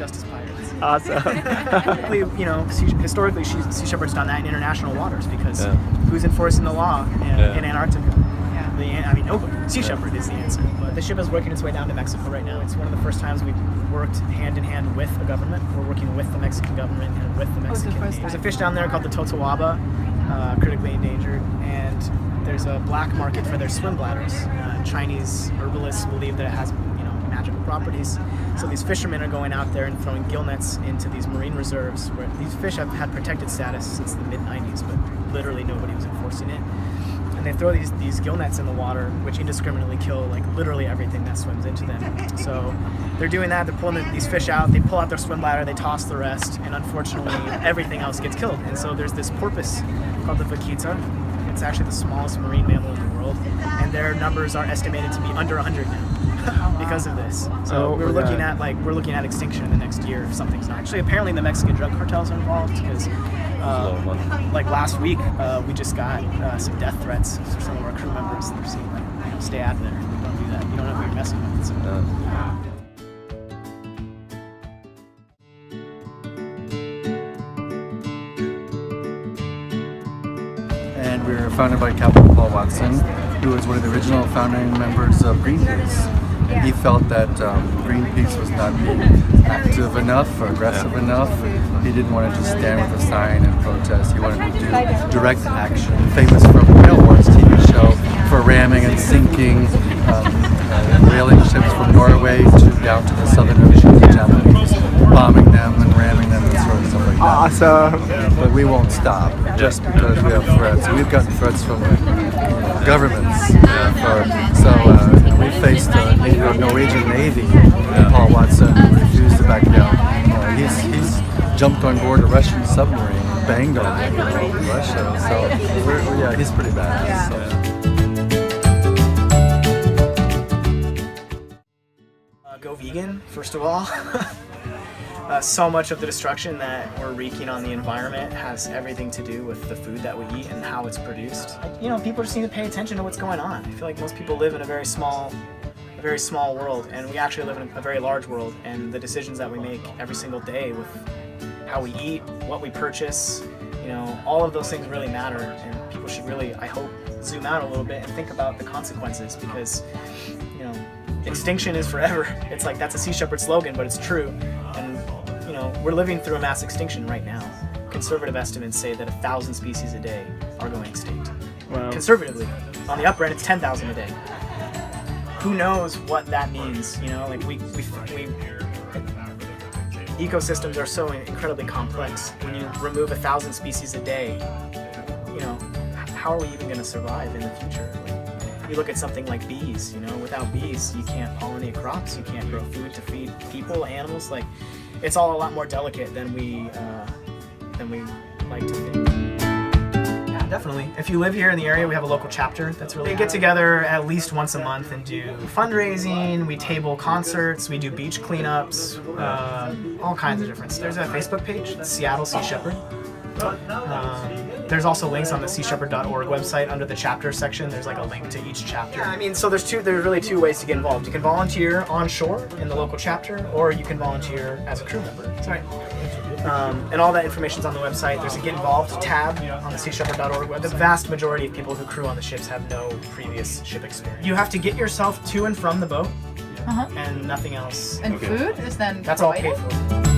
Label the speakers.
Speaker 1: just as pirates.
Speaker 2: Awesome.
Speaker 1: You know, historically, Sea Shepherd's done that in international waters because who's enforcing the law in Antarctica? I mean, nobody. Sea Shepherd is the answer. But the ship is working its way down to Mexico right now. It's one of the first times we've worked hand in hand with a government. We're working with the Mexican government and with the Mexican Navy. There's a fish down there called the totoaba, critically endangered, and there's a black market for their swim bladders. Chinese herbalists believe that it has, you know, magical properties. So these fishermen are going out there and throwing gill nets into these marine reserves where these fish have had protected status since the mid-90s, but literally nobody was enforcing it. And they throw these gill nets in the water, which indiscriminately kill like literally everything that swims into them. So they're doing that. They're pulling these fish out. They pull out their swim bladder. They toss the rest, and unfortunately, everything else gets killed. And so there's this porpoise called the vaquita. It's actually the smallest marine mammal in the world, and their numbers are estimated to be under 100 now because of this. So we're looking at extinction in the next year if something's not. Actually, apparently the Mexican drug cartels are involved because. Like last week, we just got some death threats for some of our crew members. They're saying, like, you know, stay out of there. Don't do that. You don't know who you're messing with. So.
Speaker 3: And we were founded by Captain Paul Watson, who was one of the original founding members of Greenpeace. He felt that Greenpeace was not being active enough or aggressive enough. He didn't want to just stand with a sign and protest. He wanted to do direct action. Famous from Wharf's TV show for ramming and sinking whaling ships from Norway down to the Southern Ocean, the Japanese, bombing them and ramming them and sort of stuff like that.
Speaker 2: Awesome.
Speaker 3: But we won't stop just because we have threats. We've gotten threats from governments. We faced the Norwegian Navy. Paul Watson refused to back down. He's jumped on board a Russian submarine and banged on it in Russia. So he's pretty badass.
Speaker 1: Go vegan, first of all. So much of the destruction that we're wreaking on the environment has everything to do with the food that we eat and how it's produced. You know, people just need to pay attention to what's going on. I feel like most people live in a very small world, and we actually live in a very large world, and the decisions that we make every single day with how we eat, what we purchase, you know, all of those things really matter, and people should really, I hope, zoom out a little bit and think about the consequences, because, you know, extinction is forever. It's like, that's a Sea Shepherd slogan, but it's true. And, you know, we're living through a mass extinction right now. Conservative estimates say that 1,000 species a day are going extinct.
Speaker 2: Wow.
Speaker 1: Conservatively. On the upper end, it's 10,000 a day. Who knows what that means, you know? Like, ecosystems are so incredibly complex. When you remove 1,000 species a day, you know, how are we even going to survive in the future? Like, you look at something like bees, you know, without bees, you can't pollinate crops, you can't grow food to feed people, animals. Like, it's all a lot more delicate than we like to think. Yeah, definitely. If you live here in the area, we have a local chapter that's really. They get together at least once a month and do fundraising. We table concerts. We do beach cleanups. All kinds of different stuff. There's a Facebook page, Seattle Sea Shepherd. There's also links on the seashepherd.org website under the chapter section. There's like a link to each chapter. Yeah, I mean, so there's really two ways to get involved. You can volunteer on shore in the local chapter, or you can volunteer as a crew member. Sorry. And all that information's on the website. There's a Get Involved tab on the seashepherd.org website. The vast majority of people who crew on the ships have no previous ship experience. You have to get yourself to and from the boat, and nothing else.
Speaker 4: And food is then
Speaker 1: That's
Speaker 4: provided?
Speaker 1: all paid for.